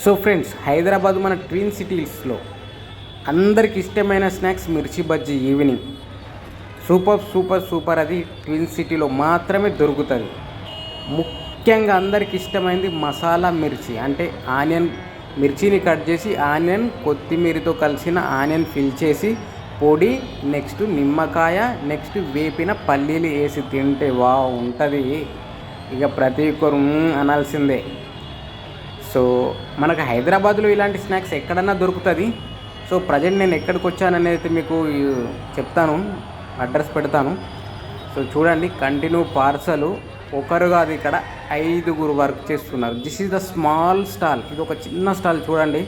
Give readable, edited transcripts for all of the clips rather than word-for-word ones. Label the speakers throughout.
Speaker 1: So friends, Hyderabad మన twin సిటీస్లో అందరికి ఇష్టమైన స్నాక్స్ మిర్చి bajji evening. Super super super. అది ట్విన్ సిటీలో మాత్రమే దొరుకుతుంది. ముఖ్యంగా అందరికి ఇష్టమైనది మసాలా మిర్చి, అంటే ఆనియన్ మిర్చిని కట్ చేసి ఆనియన్ కొత్తిమీరతో కలిసిన ఆనియన్ ఫిల్ చేసి పొడి, నెక్స్ట్ నిమ్మకాయ, నెక్స్ట్ వేపిన పల్లీలు వేసి తింటే ఉంటుంది. ఇక ప్రతి ఒక్కరు అనాల్సిందే. సో మనకు హైదరాబాద్లో ఇలాంటి స్నాక్స్ ఎక్కడన్నా దొరుకుతుంది. సో ప్రజెంట్ నేను ఎక్కడికి వచ్చాననేది అయితే మీకు చెప్తాను, అడ్రస్ పెడతాను. సో చూడండి, కంటిన్యూ పార్సలు ఒకరు కాదు, ఇక్కడ 5గురు వర్క్ చేస్తున్నారు. This is the small stall. ఇది ఒక చిన్న స్టాల్ చూడండి,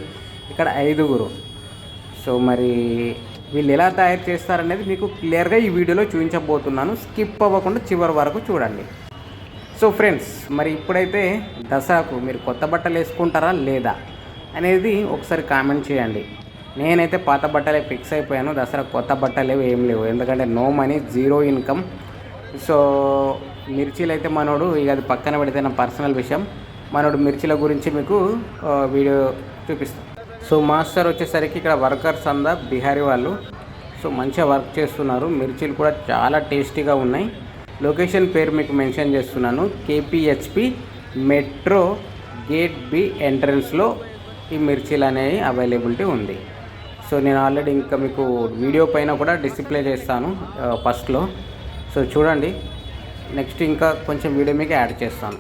Speaker 1: ఇక్కడ 5గురు. సో మరి వీళ్ళు ఎలా తయారు చేస్తారనేది మీకు క్లియర్గా ఈ వీడియోలో చూపించబోతున్నాను. స్కిప్ అవ్వకుండా చివరి వరకు చూడండి. సో ఫ్రెండ్స్, మరి ఇప్పుడైతే దసరాకు మీరు కొత్త బట్టలు వేసుకుంటారా లేదా అనేది ఒకసారి కామెంట్ చేయండి. నేనైతే పాత బట్టలే ఫిక్స్ అయిపోయాను. దసరా కొత్త బట్టలు ఏం లేవు, ఎందుకంటే no money, zero income. So మిర్చీలు అయితే మనోడు, ఇక అది పక్కన పెడితే నా పర్సనల్ విషయం. మనోడు మిర్చీల గురించి మీకు వీడియో చూపిస్తాం. సో మాస్టర్ వచ్చేసరికి ఇక్కడ వర్కర్స్ అందా బిహారీ వాళ్ళు. సో మంచిగా వర్క్ చేస్తున్నారు. మిర్చీలు కూడా చాలా టేస్టీగా ఉన్నాయి. లొకేషన్ పేరు మీకు మెన్షన్ చేస్తున్నాను. కేపీహెచ్పి మెట్రో గేట్ బి ఎంట్రన్స్లో ఈ మిర్చీలు అనేవి అవైలబిలిటీ ఉంది. సో నేను ఆల్రెడీ ఇంకా మీకు వీడియో పైన కూడా డిస్ప్లే చేస్తాను ఫస్ట్లో. సో చూడండి, నెక్స్ట్ ఇంకా కొంచెం వీడియో మీకు యాడ్ చేస్తాను.